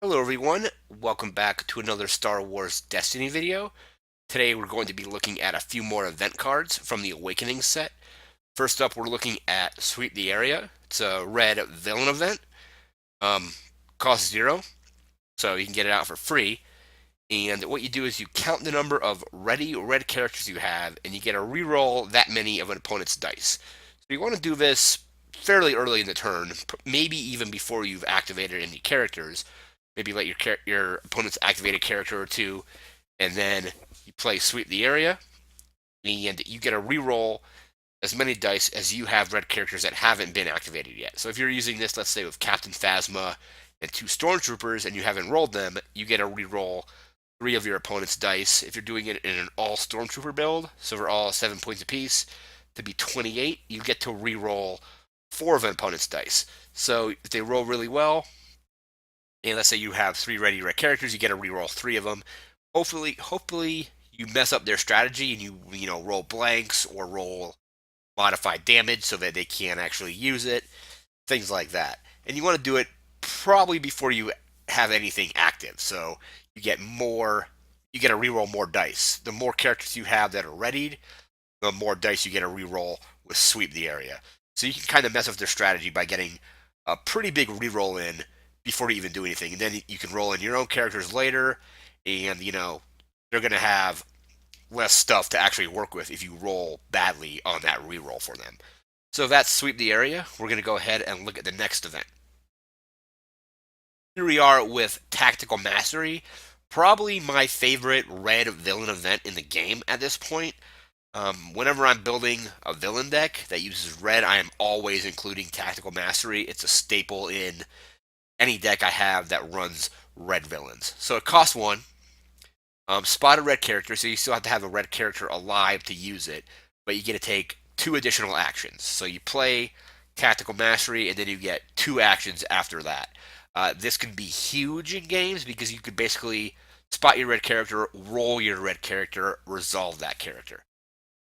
Hello everyone, welcome back to another Star Wars Destiny video. Today we're going to be looking at a few more event cards from the Awakening set. First up, we're looking at Sweep the Area. It's a red villain event. Um, Costs 0, so you can get it out for free. And what you do is you count the number of ready red characters you have, and you get to reroll that many of an opponent's dice. So you want to do this fairly early in the turn, maybe even before you've activated any characters. Maybe let your opponent's activate a character or two, and then you play Sweep the Area, and you get to reroll as many dice as you have red characters that haven't been activated yet. So if you're using this, let's say with Captain Phasma and 2 Stormtroopers, and you haven't rolled them, you get to reroll 3 of your opponent's dice. If you're doing it in an all Stormtrooper build, so for all 7 points apiece, to be 28, you get to reroll 4 of an opponent's dice. So if they roll really well, and let's say you have 3 ready red characters, you get to reroll 3 of them. Hopefully you mess up their strategy and you roll blanks or roll modified damage so that they can't actually use it, things like that. And you want to do it probably before you have anything active, so you get to reroll more dice. The more characters you have that are readied, the more dice you get to reroll with Sweep the Area. So you can kind of mess up their strategy by getting a pretty big reroll in before you even do anything, and then you can roll in your own characters later, and they're going to have less stuff to actually work with if you roll badly on that reroll for them. So that's Sweep the Area. We're going to go ahead and look at the next event. Here we are with Tactical Mastery, probably my favorite red villain event in the game at this point. Whenever I'm building a villain deck that uses red, I am always including Tactical Mastery. It's a staple in any deck I have that runs red villains. So it costs 1. Spot a red character, so you still have to have a red character alive to use it, but you get to take 2 additional actions. So you play Tactical Mastery, and then you get 2 actions after that. This can be huge in games because you could basically spot your red character, roll your red character, resolve that character.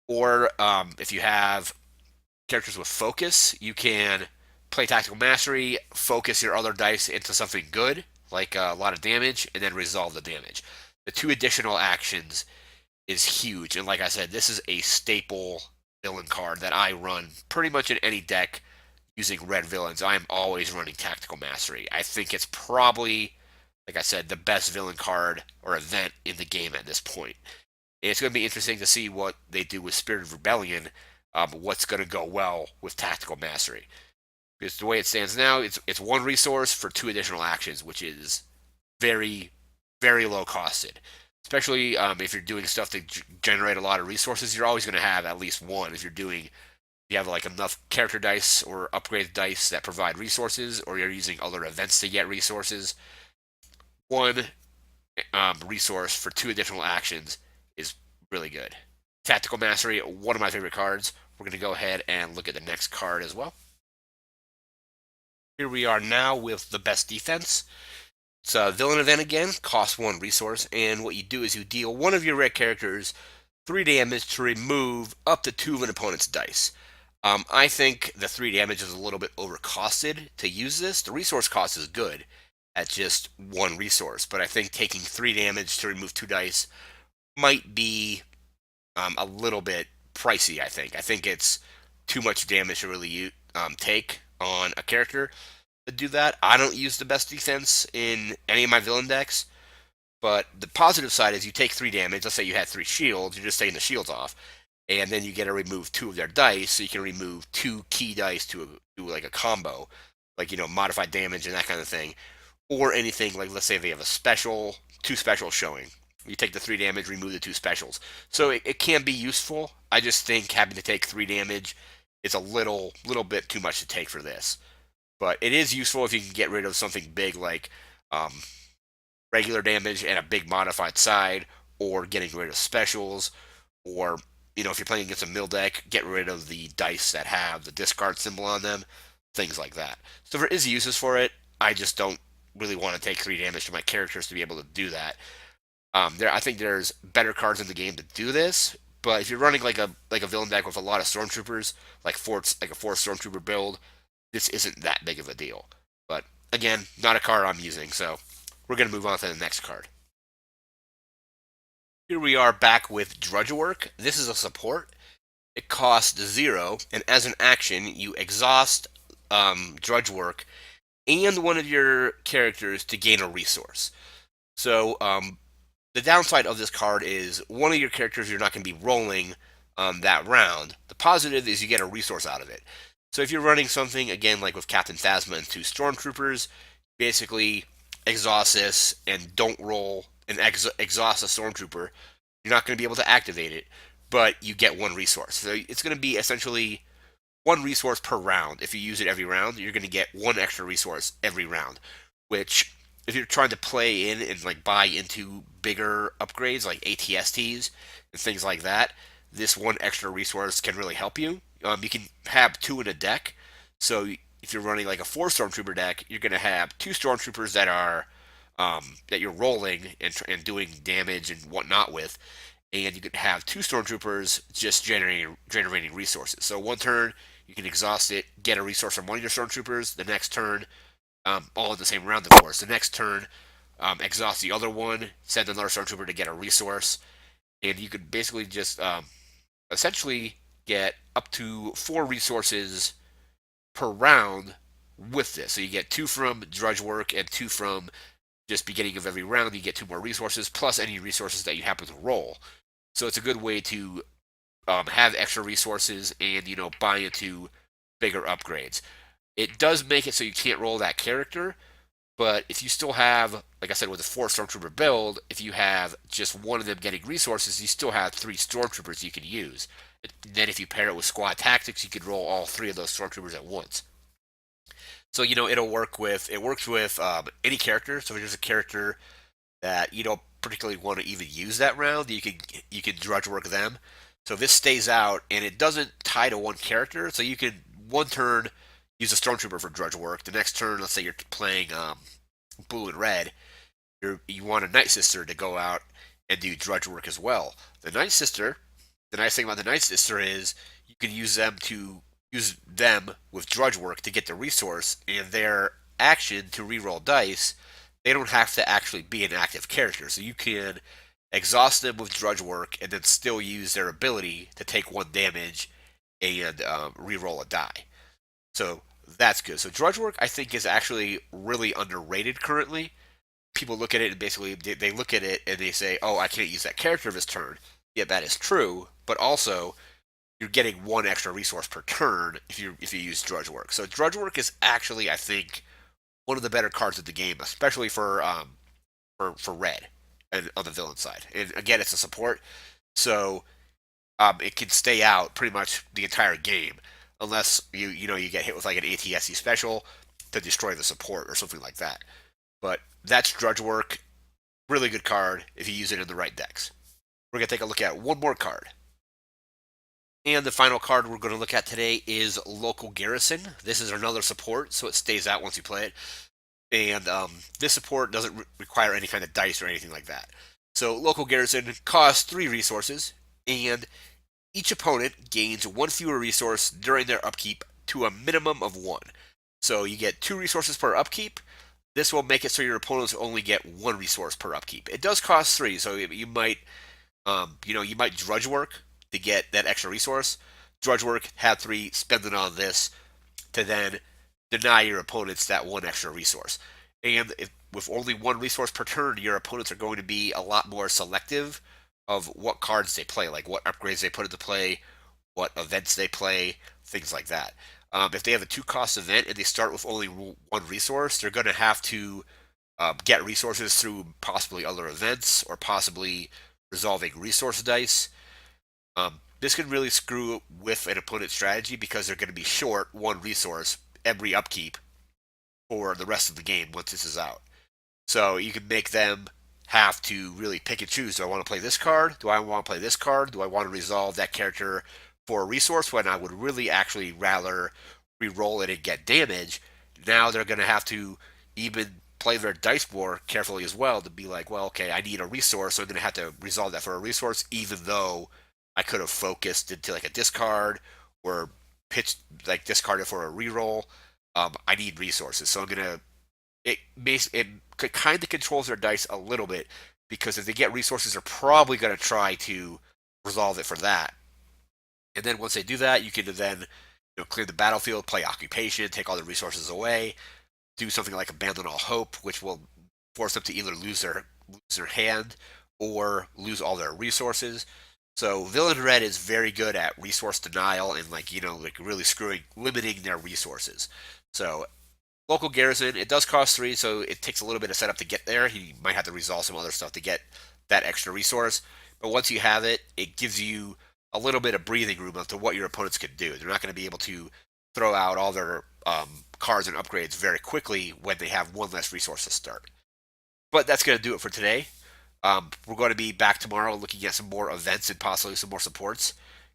Or if you have characters with focus, you can play Tactical Mastery, focus your other dice into something good, like a lot of damage, and then resolve the damage. The 2 additional actions is huge, and like I said, this is a staple villain card that I run pretty much in any deck using red villains. I am always running Tactical Mastery. I think it's probably, like I said, the best villain card or event in the game at this point. And it's going to be interesting to see what they do with Spirit of Rebellion, what's going to go well with Tactical Mastery. Because the way it stands now, it's 1 resource for 2 additional actions, which is very, very low costed. Especially if you're doing stuff to generate a lot of resources, you're always going to have at least 1. If you have like enough character dice or upgraded dice that provide resources, or you're using other events to get resources, 1 resource for 2 additional actions is really good. Tactical Mastery, one of my favorite cards. We're going to go ahead and look at the next card as well. Here we are now with the best defense. It's a villain event again, costs 1 resource, and what you do is you deal 1 of your red characters 3 damage to remove up to 2 of an opponent's dice. I think the 3 damage is a little bit overcosted to use this. The resource cost is good at just 1 resource, but I think taking 3 damage to remove 2 dice might be a little bit pricey, I think. I think it's too much damage to really take on a character to do that. I don't use the best defense in any of my villain decks, but the positive side is you take 3 damage. Let's say you had 3 shields, you're just taking the shields off, and then you get to remove 2 of their dice, so you can remove 2 key dice to like a combo, like modified damage and that kind of thing, or anything like, let's say they have a special, 2 specials showing. You take the 3 damage, remove the 2 specials. So it can be useful. I just think having to take 3 damage is a little bit too much to take for this. But it is useful if you can get rid of something big like regular damage and a big modified side, or getting rid of specials, or if you're playing against a mill deck, get rid of the dice that have the discard symbol on them, things like that. So there is uses for it. I just don't really want to take 3 damage to my characters to be able to do that. I think there's better cards in the game to do this, but if you're running like a villain deck with a lot of stormtroopers, like a 4 stormtrooper build, this isn't that big of a deal. But again, not a card I'm using, so we're going to move on to the next card. Here we are back with Drudge Work. This is a support. It costs 0, and as an action, you exhaust Drudge Work and one of your characters to gain a resource. So the downside of this card is one of your characters you're not going to be rolling that round. The positive is you get a resource out of it. So if you're running something, again, like with Captain Phasma and 2 Stormtroopers, basically exhaust this and don't roll and exhaust a Stormtrooper, you're not going to be able to activate it, but you get 1 resource. So it's going to be essentially 1 resource per round. If you use it every round, you're going to get 1 extra resource every round, which if you're trying to play in and like buy into bigger upgrades like ATSTs and things like that, this 1 extra resource can really help you. You can have 2 in a deck, so if you're running like a 4 Stormtrooper deck, you're going to have 2 Stormtroopers that are that you're rolling and doing damage and whatnot with, and you could have 2 Stormtroopers just generating resources. So 1 turn you can exhaust it, get a resource from 1 of your Stormtroopers. The next turn, all in the same round, of course. The next turn, exhaust the other one, send another Stormtrooper to get a resource, and you could basically just essentially get up to 4 resources per round with this. So you get 2 from Drudge Work and 2 from just beginning of every round. You get 2 more resources plus any resources that you happen to roll. So it's a good way to have extra resources and buy into bigger upgrades. It does make it so you can't roll that character, but if you still have, like I said, with a 4 Stormtrooper build, if you have just 1 of them getting resources, you still have 3 Stormtroopers you can use. And then if you pair it with Squad Tactics, you could roll all 3 of those Stormtroopers at once. So it'll work with any character. So if there's a character that you don't particularly want to even use that round, you can Drudge Work them. So if this stays out and it doesn't tie to 1 character, so you can 1 turn use a Stormtrooper for Drudge Work. The next turn, let's say you're playing blue and red, you want a Night Sister to go out and do Drudge Work as well. The nice thing about the Night Sister is you can use them with Drudge Work to get the resource, and their action to reroll dice, they don't have to actually be an active character. So you can exhaust them with Drudge Work and then still use their ability to take 1 damage and reroll a die. So that's good. So Drudge Work, I think, is actually really underrated currently. People look at it and basically they look at it and they say, "Oh, I can't use that character this turn." Yeah, that is true, but also you're getting 1 extra resource per turn if you use Drudge Work. So Drudge Work is actually, I think, one of the better cards of the game, especially for red and on the villain side. And again, it's a support, so it can stay out pretty much the entire game unless you get hit with like an ATSC special to destroy the support or something like that. But that's Drudge Work. Really good card if you use it in the right decks. We're going to take a look at 1 more card. And the final card we're going to look at today is Local Garrison. This is another support, so it stays out once you play it. And this support doesn't require any kind of dice or anything like that. So Local Garrison costs 3 resources, and each opponent gains 1 fewer resource during their upkeep to a minimum of 1. So you get 2 resources per upkeep. This will make it so your opponents only get 1 resource per upkeep. It does cost 3, so you might Drudge Work to get that extra resource. Drudge Work, have 3, spend it on this to then deny your opponents that 1 extra resource. And with only 1 resource per turn, your opponents are going to be a lot more selective of what cards they play, like what upgrades they put into play, what events they play, things like that. If they have a 2-cost event and they start with only 1 resource, they're going to have to get resources through possibly other events or possibly resolving resource dice. This can really screw with an opponent's strategy because they're going to be short 1 resource every upkeep for the rest of the game once this is out. So you can make them have to really pick and choose. Do I want to play this card? Do I want to play this card? Do I want to resolve that character for a resource when I would really actually rather re-roll it and get damage? Now they're going to have to even play their dice more carefully as well to be like, well, okay, I need a resource, so I'm going to have to resolve that for a resource, even though I could have focused into like a discard or discarded for a reroll. I need resources, so it it kind of controls their dice a little bit because if they get resources, they're probably going to try to resolve it for that. And then once they do that, you can then clear the battlefield, play occupation, take all the resources away, do something like abandon all hope, which will force them to either lose their hand or lose all their resources. So Villain Red is very good at resource denial and like really limiting their resources. So local Garrison, it does cost 3, so it takes a little bit of setup to get there. He might have to resolve some other stuff to get that extra resource. But once you have it, it gives you a little bit of breathing room as to what your opponents can do. They're not going to be able to throw out all their cards and upgrades very quickly when they have one less resource to start. But that's going to do it for today. We're going to be back tomorrow looking at some more events and possibly some more supports.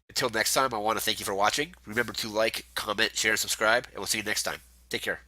Until next time, I want to thank you for watching. Remember to like, comment, share, and subscribe, and we'll see you next time. Take care.